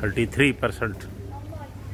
33%